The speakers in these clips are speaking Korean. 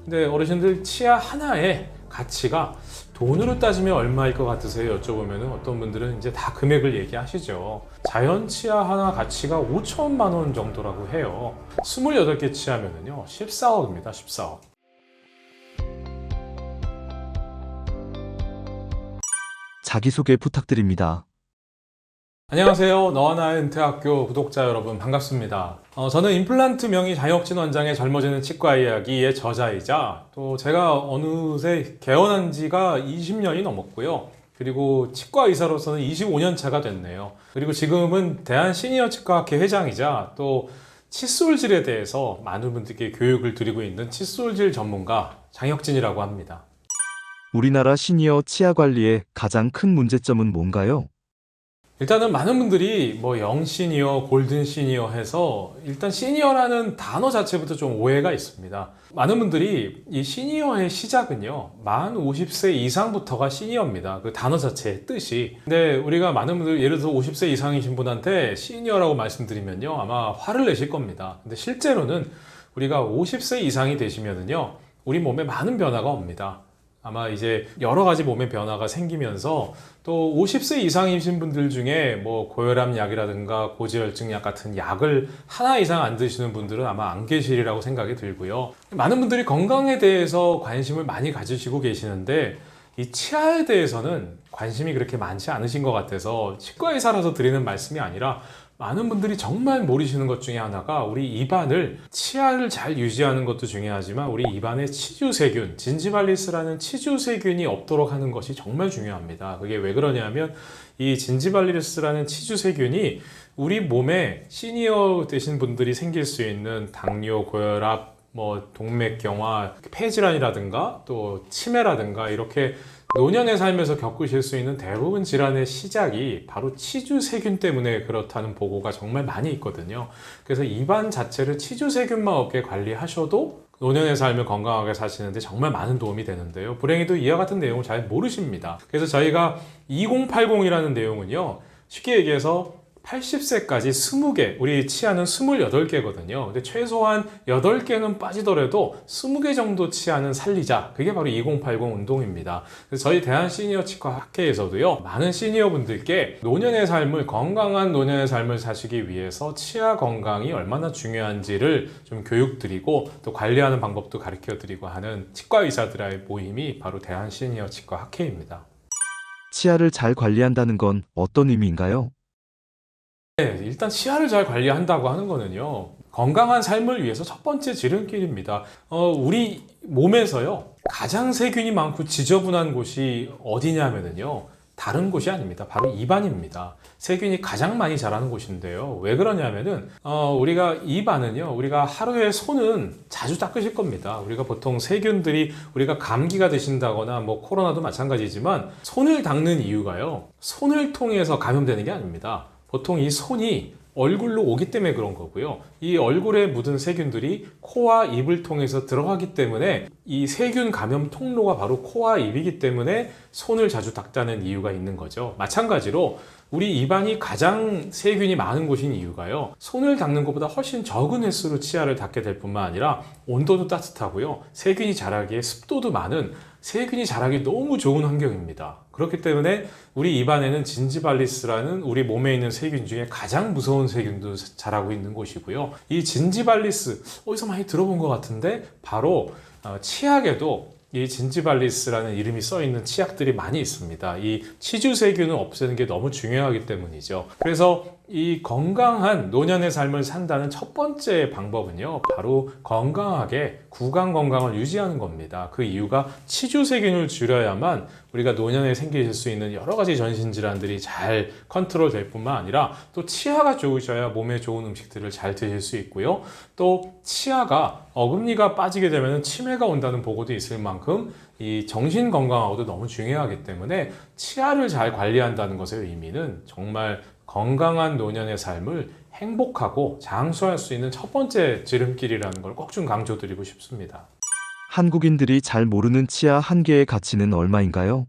근데 어르신들 치아 하나의 가치가 돈으로 따지면 얼마일 것 같으세요? 여쭤보면 어떤 분들은 이제 다 금액을 얘기하시죠. 자연 치아 하나 가치가 5천만 원 정도라고 해요. 28개 치아면은요 14억입니다. 14억. 자기소개 부탁드립니다. 안녕하세요. 너와 나의 은퇴학교 구독자 여러분 반갑습니다. 저는 임플란트 명의 장혁진 원장의 젊어지는 치과 이야기의 저자이자 또 제가 어느새 개원한 지가 20년이 넘었고요. 그리고 치과 의사로서는 25년 차가 됐네요. 그리고 지금은 대한시니어치과학회 회장이자 또 칫솔질에 대해서 많은 분들께 교육을 드리고 있는 칫솔질 전문가 장혁진이라고 합니다. 우리나라 시니어 치아 관리의 가장 큰 문제점은 뭔가요? 일단은 많은 분들이 뭐 영시니어, 골든시니어 해서 일단 시니어라는 단어 자체부터 좀 오해가 있습니다. 많은 분들이 이 시니어의 시작은요, 만 50세 이상부터가 시니어입니다. 그 단어 자체의 뜻이. 근데 우리가 많은 분들, 예를 들어서 50세 이상이신 분한테 시니어라고 말씀드리면요, 아마 화를 내실 겁니다. 근데 실제로는 우리가 50세 이상이 되시면은요, 우리 몸에 많은 변화가 옵니다. 아마 이제 여러 가지 몸의 변화가 생기면서 또 50세 이상이신 분들 중에 뭐 고혈압 약이라든가 고지혈증 약 같은 약을 하나 이상 안 드시는 분들은 아마 안 계시리라고 생각이 들고요. 많은 분들이 건강에 대해서 관심을 많이 가지시고 계시는데 이 치아에 대해서는 관심이 그렇게 많지 않으신 것 같아서 치과 의사라서 드리는 말씀이 아니라 많은 분들이 정말 모르시는 것 중에 하나가 우리 입안을, 치아를 잘 유지하는 것도 중요하지만 우리 입안에 치주세균, 진지발리스라는 치주세균이 없도록 하는 것이 정말 중요합니다. 그게 왜 그러냐면 이 진지발리스라는 치주세균이 우리 몸에 시니어 되신 분들이 생길 수 있는 당뇨, 고혈압, 뭐 동맥경화, 폐질환이라든가 또 치매라든가 이렇게 노년의 삶에서 겪으실 수 있는 대부분 질환의 시작이 바로 치주세균 때문에 그렇다는 보고가 정말 많이 있거든요. 그래서 입안 자체를 치주세균만 없게 관리하셔도 노년의 삶을 건강하게 사시는데 정말 많은 도움이 되는데요. 불행히도 이와 같은 내용을 잘 모르십니다. 그래서 저희가 2080이라는 내용은요, 쉽게 얘기해서 80세까지 20개, 우리 치아는 28개거든요. 근데 최소한 8개는 빠지더라도 20개 정도 치아는 살리자. 그게 바로 2080 운동입니다. 그래서 저희 대한시니어치과 학회에서도요, 많은 시니어분들께 노년의 삶을, 건강한 노년의 삶을 사시기 위해서 치아 건강이 얼마나 중요한지를 좀 교육드리고 또 관리하는 방법도 가르쳐드리고 하는 치과 의사들의 모임이 바로 대한시니어치과 학회입니다. 치아를 잘 관리한다는 건 어떤 의미인가요? 네, 일단 치아를 잘 관리한다고 하는 거는요, 건강한 삶을 위해서 첫 번째 지름길입니다. 우리 몸에서요, 가장 세균이 많고 지저분한 곳이 어디냐면요, 다른 곳이 아닙니다. 바로 입안입니다. 세균이 가장 많이 자라는 곳인데요. 왜 그러냐면은, 우리가 입안은요, 우리가 하루에 손은 자주 닦으실 겁니다. 우리가 보통 세균들이 우리가 감기가 드신다거나 뭐 코로나도 마찬가지지만 손을 닦는 이유가요, 손을 통해서 감염되는 게 아닙니다. 보통 이 손이 얼굴로 오기 때문에 그런 거고요. 이 얼굴에 묻은 세균들이 코와 입을 통해서 들어가기 때문에 이 세균 감염 통로가 바로 코와 입이기 때문에 손을 자주 닦자는 이유가 있는 거죠. 마찬가지로 우리 입안이 가장 세균이 많은 곳인 이유가요, 손을 닦는 것보다 훨씬 적은 횟수로 치아를 닦게 될 뿐만 아니라 온도도 따뜻하고요, 세균이 자라기에 습도도 많은, 세균이 자라기 너무 좋은 환경입니다. 그렇기 때문에 우리 입안에는 진지발리스라는 우리 몸에 있는 세균 중에 가장 무서운 세균도 자라고 있는 곳이고요. 이 진지발리스, 어디서 많이 들어본 것 같은데 바로 치약에도 이 진지발리스라는 이름이 써있는 치약들이 많이 있습니다. 이 치주세균을 없애는 게 너무 중요하기 때문이죠. 그래서 이 건강한 노년의 삶을 산다는 첫 번째 방법은요, 바로 건강하게 구강 건강을 유지하는 겁니다. 그 이유가 치주세균을 줄여야만 우리가 노년에 생기실 수 있는 여러 가지 전신질환들이 잘 컨트롤 될 뿐만 아니라 또 치아가 좋으셔야 몸에 좋은 음식들을 잘 드실 수 있고요. 또 치아가 어금니가 빠지게 되면 치매가 온다는 보고도 있을 만큼 이 정신 건강하고도 너무 중요하기 때문에 치아를 잘 관리한다는 것의 의미는 정말 건강한 노년의 삶을 행복하고 장수할 수 있는 첫 번째 지름길이라는 걸 꼭 좀 강조드리고 싶습니다. 한국인들이 잘 모르는 치아 한 개의 가치는 얼마인가요?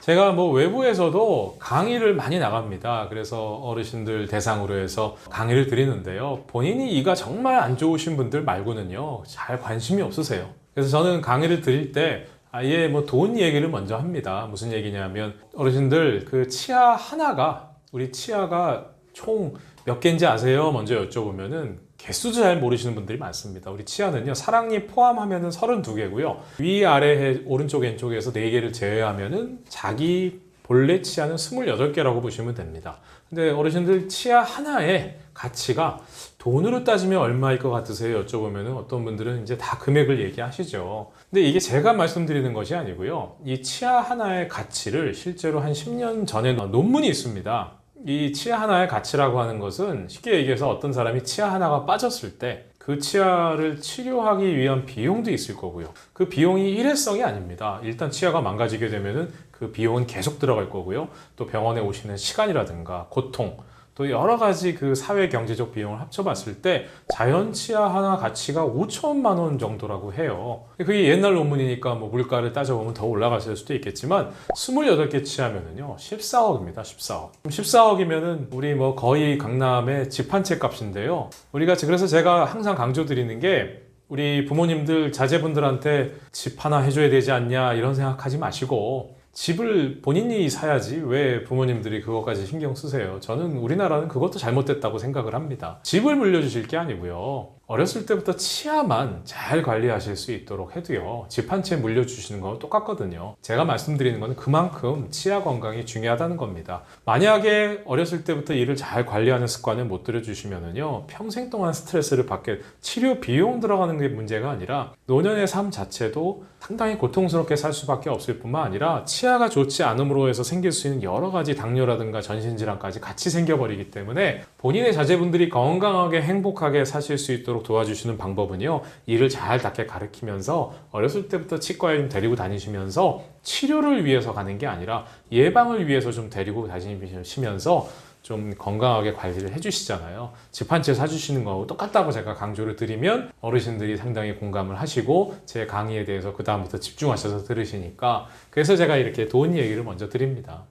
제가 뭐 외부에서도 강의를 많이 나갑니다. 그래서 어르신들 대상으로 해서 강의를 드리는데요. 본인이 이가 정말 안 좋으신 분들 말고는요, 잘 관심이 없으세요. 그래서 저는 강의를 드릴 때 아예 뭐 돈 얘기를 먼저 합니다. 무슨 얘기냐면 어르신들 그 치아 하나가 우리 치아가 총 몇 개인지 아세요? 먼저 여쭤보면은 개수도 잘 모르시는 분들이 많습니다. 우리 치아는요, 사랑니 포함하면은 32개고요. 위, 아래, 오른쪽, 왼쪽에서 4개를 제외하면은 자기 본래 치아는 28개라고 보시면 됩니다. 근데 어르신들 치아 하나의 가치가 돈으로 따지면 얼마일 것 같으세요? 여쭤보면은 어떤 분들은 이제 다 금액을 얘기하시죠. 근데 이게 제가 말씀드리는 것이 아니고요. 이 치아 하나의 가치를 실제로 한 10년 전에 논문이 있습니다. 이 치아 하나의 가치라고 하는 것은 쉽게 얘기해서 어떤 사람이 치아 하나가 빠졌을 때 그 치아를 치료하기 위한 비용도 있을 거고요. 그 비용이 일회성이 아닙니다. 일단 치아가 망가지게 되면은 그 비용은 계속 들어갈 거고요. 또 병원에 오시는 시간이라든가 고통, 또 여러 가지 그 사회 경제적 비용을 합쳐봤을 때 자연 치아 하나 가치가 5천만 원 정도라고 해요. 그게 옛날 논문이니까 뭐 물가를 따져보면 더 올라갔을 수도 있겠지만 28개 치아면은요 14억입니다. 14억. 14억이면은 우리 뭐 거의 강남의 집 한 채 값인데요. 우리가 그래서 제가 항상 강조드리는 게 우리 부모님들 자제분들한테 집 하나 해줘야 되지 않냐 이런 생각하지 마시고 집을 본인이 사야지 왜 부모님들이 그것까지 신경 쓰세요. 저는 우리나라는 그것도 잘못됐다고 생각을 합니다. 집을 물려주실 게 아니고요. 어렸을 때부터 치아만 잘 관리하실 수 있도록 해도요. 집 한 채 물려주시는 거 똑같거든요. 제가 말씀드리는 건 그만큼 치아 건강이 중요하다는 겁니다. 만약에 어렸을 때부터 이를 잘 관리하는 습관을 못 들여주시면은요. 평생 동안 스트레스를 받게 치료 비용 들어가는 게 문제가 아니라 노년의 삶 자체도 상당히 고통스럽게 살 수밖에 없을 뿐만 아니라 치아가 좋지 않음으로 해서 생길 수 있는 여러 가지 당뇨라든가 전신질환까지 같이 생겨버리기 때문에 본인의 자제분들이 건강하게 행복하게 사실 수 있도록 도와주시는 방법은요. 이를 잘 닦게 가르치면서 어렸을 때부터 치과에 좀 데리고 다니시면서 치료를 위해서 가는 게 아니라 예방을 위해서 좀 데리고 다니시면서 좀 건강하게 관리를 해주시잖아요. 집 한 채 사주시는 거하고 똑같다고 제가 강조를 드리면 어르신들이 상당히 공감을 하시고 제 강의에 대해서 그 다음부터 집중하셔서 들으시니까 그래서 제가 이렇게 돈 얘기를 먼저 드립니다.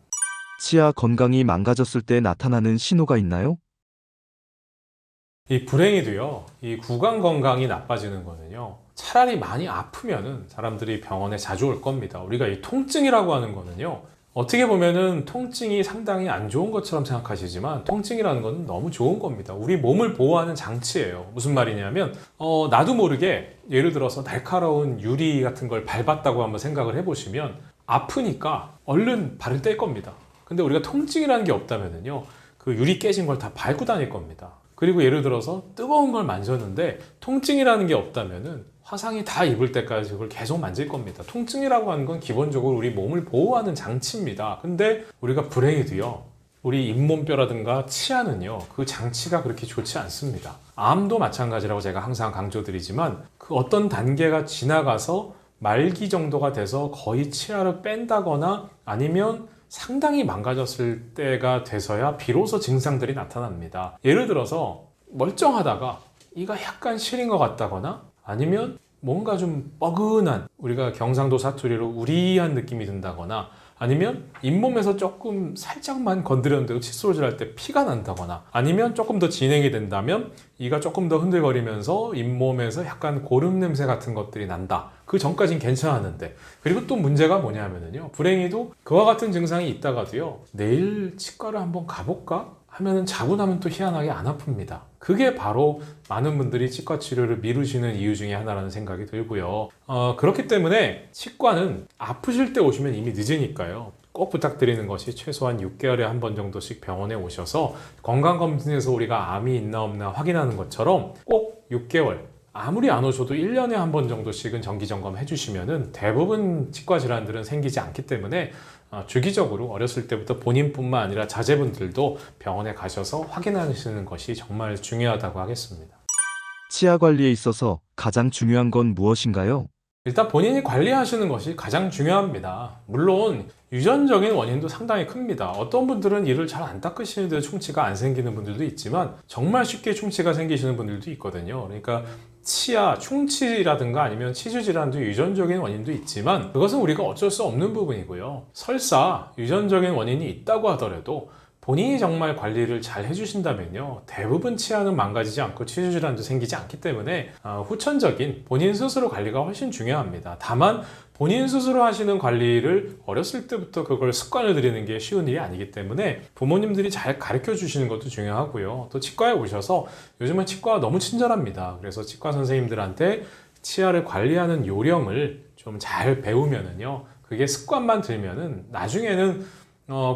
치아 건강이 망가졌을 때 나타나는 신호가 있나요? 이 불행히도요, 이 구강 건강이 나빠지는 거는요, 차라리 많이 아프면은 사람들이 병원에 자주 올 겁니다. 우리가 이 통증이라고 하는 거는요, 어떻게 보면은 통증이 상당히 안 좋은 것처럼 생각하시지만 통증이라는 건 너무 좋은 겁니다. 우리 몸을 보호하는 장치예요. 무슨 말이냐면 나도 모르게 예를 들어서 날카로운 유리 같은 걸 밟았다고 한번 생각을 해보시면 아프니까 얼른 발을 뗄 겁니다. 근데 우리가 통증이라는 게 없다면은요, 그 유리 깨진 걸 다 밟고 다닐 겁니다. 그리고 예를 들어서 뜨거운 걸 만졌는데 통증이라는 게 없다면은 화상이 다 입을 때까지 그걸 계속 만질 겁니다. 통증이라고 하는 건 기본적으로 우리 몸을 보호하는 장치입니다. 근데 우리가 불행히도요, 우리 잇몸뼈라든가 치아는요, 그 장치가 그렇게 좋지 않습니다. 암도 마찬가지라고 제가 항상 강조드리지만 그 어떤 단계가 지나가서 말기 정도가 돼서 거의 치아를 뺀다거나 아니면 상당히 망가졌을 때가 돼서야 비로소 증상들이 나타납니다. 예를 들어서 멀쩡하다가 이가 약간 시린 것 같다거나 아니면 뭔가 좀 뻐근한, 우리가 경상도 사투리로 우리한 느낌이 든다거나 아니면 잇몸에서 조금 살짝만 건드렸는데도 칫솔질 할 때 피가 난다거나 아니면 조금 더 진행이 된다면 이가 조금 더 흔들거리면서 잇몸에서 약간 고름 냄새 같은 것들이 난다. 그 전까진 괜찮았는데. 그리고 또 문제가 뭐냐면요, 불행히도 그와 같은 증상이 있다가도요, 내일 치과를 한번 가볼까? 하면은 자고 나면 또 희한하게 안 아픕니다. 그게 바로 많은 분들이 치과 치료를 미루시는 이유 중에 하나라는 생각이 들고요. 그렇기 때문에 치과는 아프실 때 오시면 이미 늦으니까요. 꼭 부탁드리는 것이 최소한 6개월에 한 번 정도씩 병원에 오셔서 건강검진에서 우리가 암이 있나 없나 확인하는 것처럼 꼭 6개월, 아무리 안 오셔도 1년에 한 번 정도씩은 정기점검 해주시면은 대부분 치과 질환들은 생기지 않기 때문에 주기적으로 어렸을 때부터 본인뿐만 아니라 자제분들도 병원에 가셔서 확인하시는 것이 정말 중요하다고 하겠습니다. 치아 관리에 있어서 가장 중요한 건 무엇인가요? 일단 본인이 관리하시는 것이 가장 중요합니다. 물론 유전적인 원인도 상당히 큽니다. 어떤 분들은 이를 잘 안 닦으시는데 충치가 안 생기는 분들도 있지만 정말 쉽게 충치가 생기시는 분들도 있거든요. 그러니까 치아, 충치라든가 아니면 치주 질환도 유전적인 원인도 있지만 그것은 우리가 어쩔 수 없는 부분이고요. 설사 유전적인 원인이 있다고 하더라도 본인이 정말 관리를 잘 해주신다면요, 대부분 치아는 망가지지 않고 치주 질환도 생기지 않기 때문에 후천적인 본인 스스로 관리가 훨씬 중요합니다. 다만 본인 스스로 하시는 관리를 어렸을 때부터 그걸 습관을 들이는 게 쉬운 일이 아니기 때문에 부모님들이 잘 가르쳐 주시는 것도 중요하고요. 또 치과에 오셔서, 요즘은 치과가 너무 친절합니다. 그래서 치과 선생님들한테 치아를 관리하는 요령을 좀 잘 배우면은요, 그게 습관만 들면은 나중에는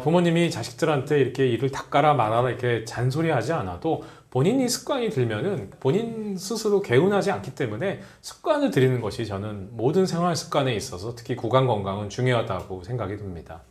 부모님이 자식들한테 이렇게 이를 닦아라 말아라 이렇게 잔소리하지 않아도 본인이 습관이 들면은 본인 스스로 개운하지 않기 때문에 습관을 들이는 것이 저는 모든 생활 습관에 있어서 특히 구강 건강은 중요하다고 생각이 듭니다.